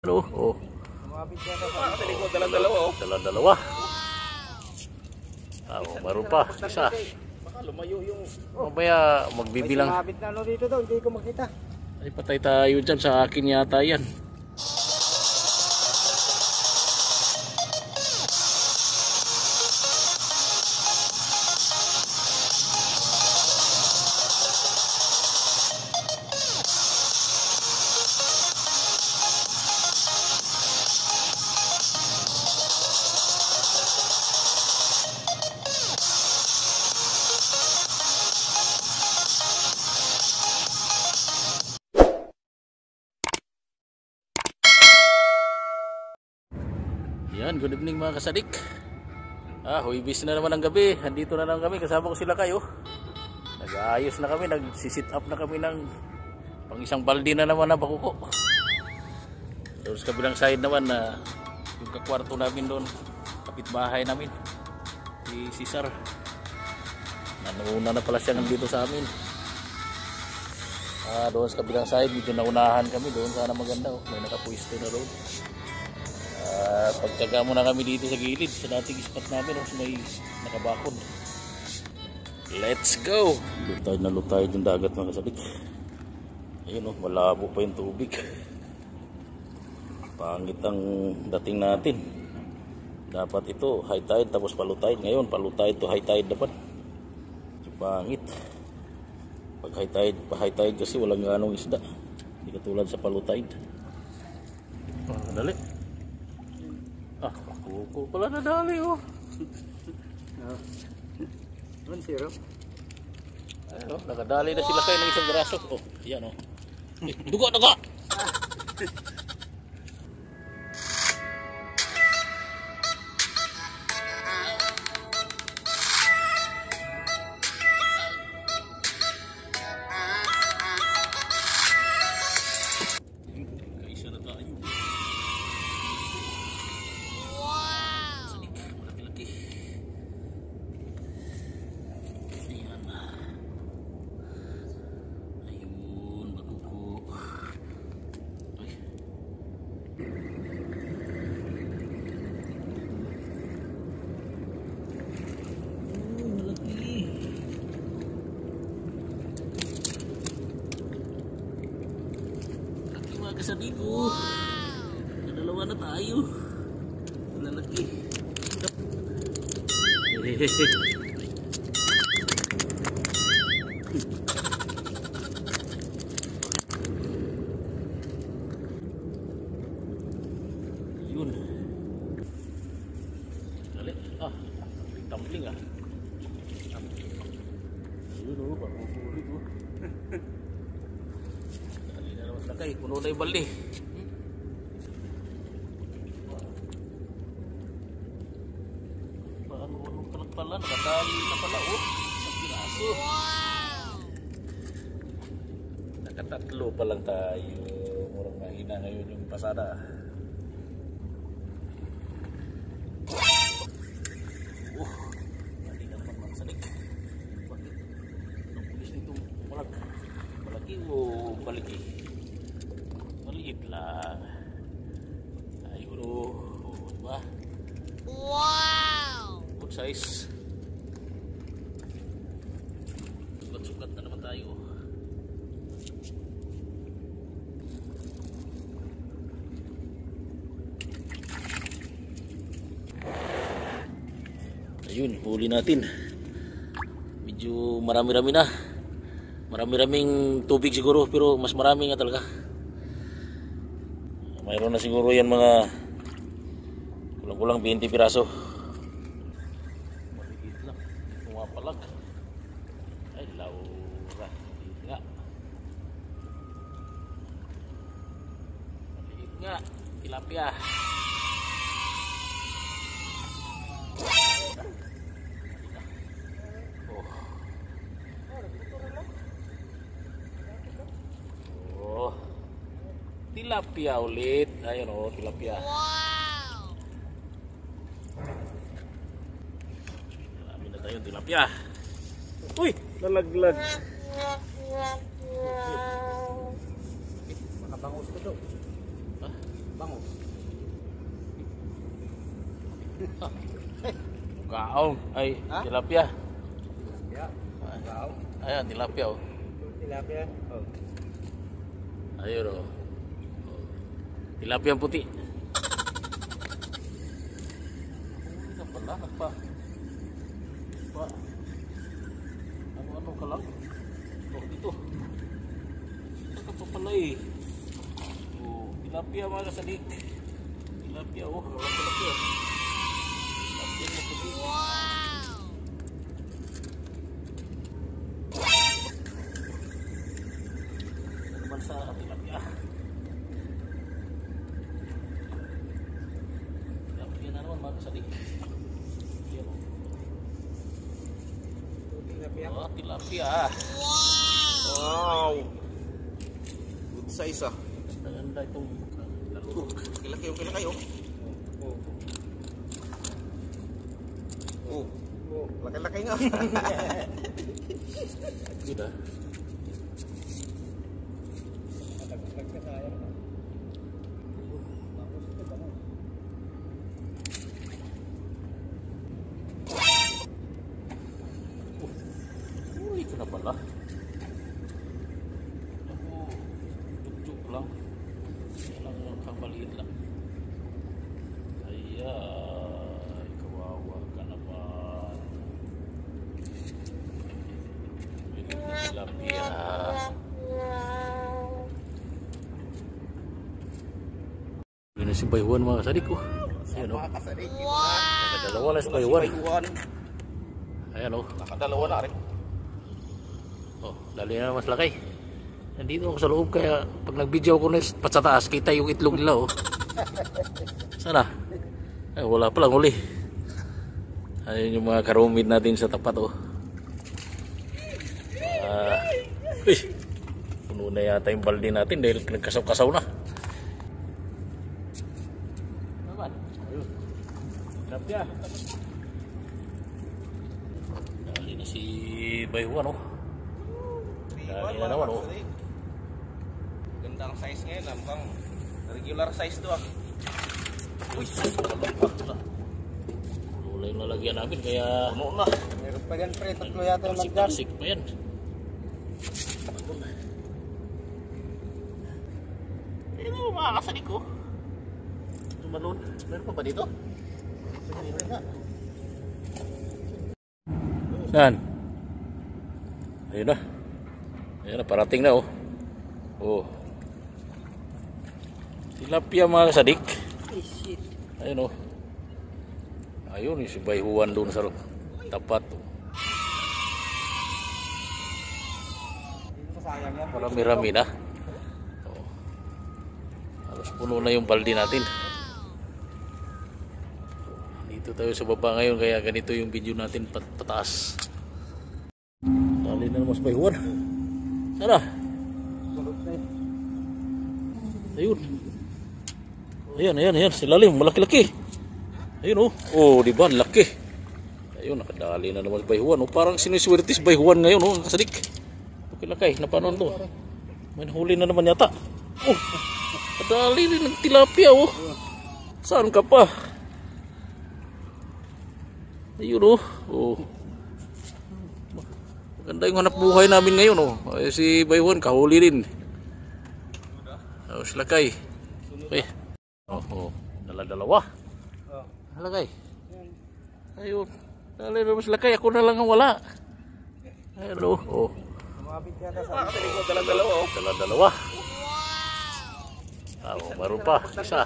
Oh. Lumapit siya na dala-dalawa oh. Dala-dalawa. Meron pa. Isa. Baka lumayo yung... Mamaya magbibilang. May lumapit na ano dito daw, hindi ko makita. Ay patay tayo dyan. Sa akin yata yan. Yan, good evening mga kasadik. Huibis na naman ang gabi. Andito na lang kami, kasama ko sila kayo. Nag-aayos na kami, nagsisit up na kami ng pang isang balde na naman na bakuko. Doon sa kabilang side naman na yung kakwarto namin doon, kapitbahay namin, si Cesar. Nanuuna na pala siya nandito sa amin. Doon sa kabilang side, medyo naunahan kami doon. Sana maganda, may nakapuisto na doon. Pagtsaga muna kami dito sa gilid sa dating spot namin may nakabakod. Let's go! Lutay yung dagat mga kasabik. Ayun malabo pa yung tubig. Pangit ang dating natin. Dapat ito high tide tapos palu tide. Ngayon palu tide to high tide dapat. Pangit. Pag high tide kasi walang ganong isda. Hindi katulad sa palu tide. Dali. Kuko pala nadali oh. 1-0. Ayun nakadali na sila kayo ng isang braso. Oh, yan oh. Dugo. Kasabi ko. Dalawa na tayo. Lalaki. Yun. Dali. Tumbling ah. Yun oh, pag-ulit oh. Nakay, puno na yung balde. Paano ka lang pala, nakadali na pala oh. Isang piraso. Nakatatlo pa lang tayo. Murang mahina ngayon yung pasada. Mali naman magsanik. Bakit? Ang pulis nitong malaki o baliki? Maliit lang. Ayun o. Diba? Wow! Good size. Sukat-sukat na naman tayo. Ayun, huli natin. Medyo marami-rami na. Marami-raming tubig siguro, pero mas marami nga talaga. Mayroon na siguro yan mga kulang-kulang 20 piraso. Maliit lang. Pumapalag. Ay, laura. Maliit nga. Maliit nga. Tilapia. Tilapia ulit. Ayun o, tilapia. Wow! Marami na tayong tilapia. Uy! Nalaglag. Makabangos ko daw. Bango. Kaong. Ay, Ha? tilapia. Ya. Wow. Ayan, tilapia oh. Tilapia. Oh. Ayun oh. Tilapia puti. Ano pala? Nagpa. Ano ka lang? Oh, dito. Ito pa pala eh. Oh, tilapia mga kasadik. Tilapia oh. Tilapia. Tilapia na puti. Naman sa tilapia. Tilapia na naman mga kasadik. Ayan oh. Tilapia. Oh, tilapia. Wow. Good size ah. Ganda itong laro. Kilaki oh. Oh. Oh. Oh. Laki-laki nga. Good ah. Uy, ito na pala. Ako, tuk-tuk lang. Kailangan pang-maliit lang. Ay, kawawa ka naman. Tilapia. Yun na si Baywan mga kasadik ko. Ayan o. Nakadalawa na si Baywan. Ayan o. Nakadalawa na rin. Oh, lalo na mas lakay. Nandito ako sa loob kaya pag nag-video ako na sa taas, kita yung itlog nila oh. Sana? Ay, wala pa lang huli. Ayun yung mga karumid natin sa tapat oh. Uy, puno na yata yung balde natin dahil nagkasaw-kasaw na. Naman. Ayun. Tilapia. Dali na si Baywan oh. Dali na naman oh. Gandang size ngayon. Mukhang regular size to ah. Uy, puno na yung lalagyan namin kaya Puno na. Meron pa yan pre. Tatlo yata yung nagdan. taksik pa yan. Pero makakasalig ko. Tumalon. Meron pa ba dito? Saan? Ayun na. Ayun na, parating na oh. Oh. Tilapia mga kasadik. Ayun oh. Ayun yung si Baywan doon sa tapat oh. Sayang yan. Marami-rami na. Oh. Halos puno na yung balde natin. Dito tayo sa baba ngayon kaya ganito yung video natin pataas. Dali na naman sa Baywan. Sana? Ayun. Ayan. Silalim, malaki-laki. Ayun oh. Oh, di ba? Laki. Ayun, nakadali na naman sa Baywan. Oh, parang siniswerte si Baywan ngayon oh, kasadik. Lakay, napanon to. May huli na naman yata. Oh, kadali rin ng tilapia oh. Saan ka pa? Ayun oh. Oh. Maganda yung hanap buhay namin ngayon oh. Ay, si Baywan kahuli rin. Oh, silakay. Okay. Oh. Dala-dalawa. Halagay. Ayun. Dali na mas lakay. Ako na lang ang wala. Ayun oh. Oh. Dala-dalawa oh. Dala-dalawa. Meron pa. Isa.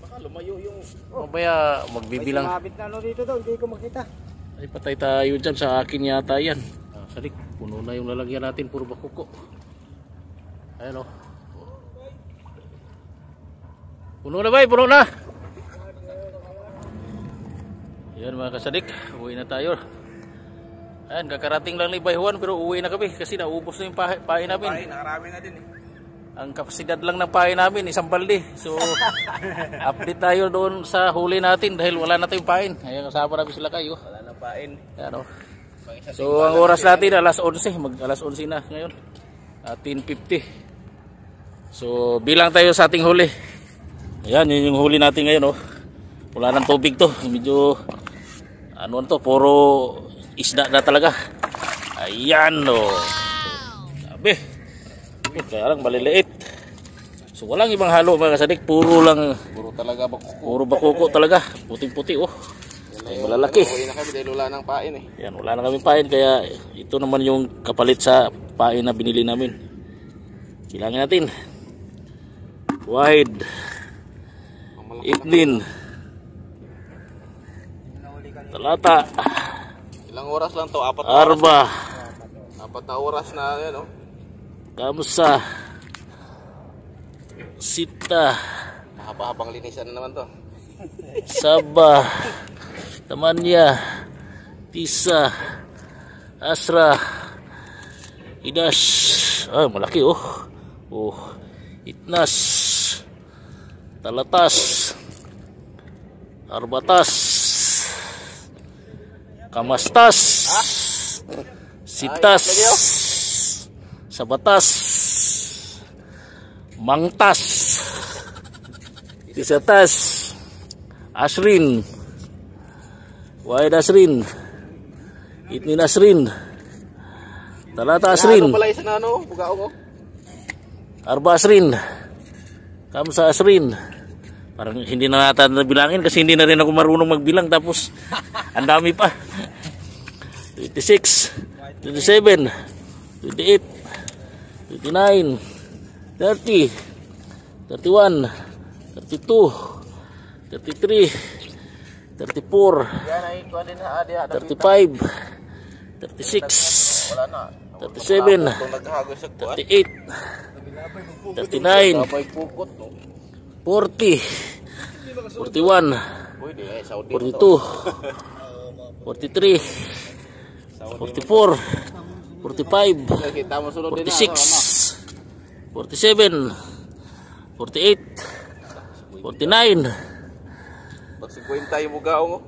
Baka lumayo yung... Mamaya magbibilang. May na ano dito daw. Hindi ko makita. Ay patay tayo dyan. Sa akin yata yan. Salik. Puno na yung lalagyan natin. Puro bakuko. Ayan o. Puno na ba? Puno na. Ayan mga kasadik. Uwi na tayo. Ayan, kakarating lang ni Baywan pero uwi na kami kasi naubos na yung pahay namin. Nakarami na din eh. Ang kapasidad lang ng pahay namin, isang balde. So, update tayo doon sa huli natin dahil wala na tayong pahin. Ayan, kasama namin sila kayo. Wala na pain. Ayan o. So, ang oras natin, alas 11. Alas 11 na ngayon. 10:50. So, bilang tayo sa ating huli. Ayan, yun yung huli natin ngayon, oh. Wala ng tubig to. Medyo, ano to, puro isda na talaga. Ayan, oh. Sabi. Kaya lang maliliit. So walang ibang halo mga kasadik, puro lang, Puro talaga bakuko. puro bakuko talaga, puting-puti oh. Ay, malalaki. Uwi na kami dahil wala ng pain eh. Yan, wala na kaming pain kaya ito naman yung kapalit sa pain na binili namin. Kailangan natin wide, itlin, talata, Ilang oras lang to? Apat arba, na oras na yan, oh. kamusa, sita, Mahaba-habang linisan na naman to. Sabah, Tamanya, Tisa, Asra, Idas. Ah, malaki oh. Oh, Itnas, Talatas, Arbatas, Kamastas, Sitas, Sabatas, Mangtas, Tisatas, Asrin, Wahid Asrin, Itnin Asrin, Talata Asrin, Ano pala isa na ano? Bugaong oh. Arba Asrin, Kamsa Asrin. Parang hindi na natin bilangin kasi hindi na rin ako marunong magbilang tapos ang dami pa. 26, 27, 28, 29, 30, 31, 32, 33, 34, Yan ay kuha din na adi. 35, 36, Wala na. 37, Kung naghagos sa kuha. 38, 39, Sabay pukot, no? 40, 41, Pwede eh, Saudi. 42, 43, 44, 45, Kita mo sulod din na. 46, 47, 48, 49, Pag 50 yung bugaong oh.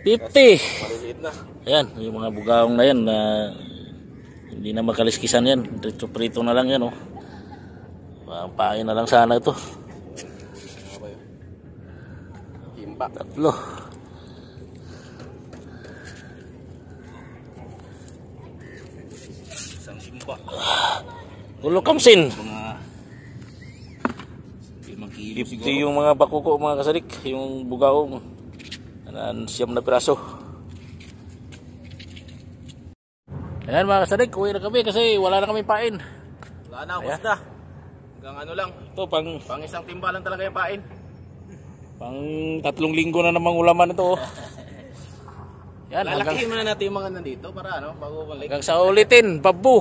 50. Maliliit na. Ayan, yung mga bugaong na yan na hindi na makaliskisan yan. Prito na lang yan, oh. Pampain na lang sana ito. Himba. Tatlo. Isang himba. Kulo kamsin. Mga 50 yung mga bakuko mga kasadik. Yung bugaong. Siyam na piraso. Ayan mga kasadik, uwi na kami kasi wala na kami pain. Wala na, basta. Hanggang ano lang. Ito pang Isang timba lang talaga yung pain. 3 linggo na namang ulaman ito, oh. Yan, Lalakihin muna natin yung mga nandito para ano, bago balik. hanggang sa ulitin, babu.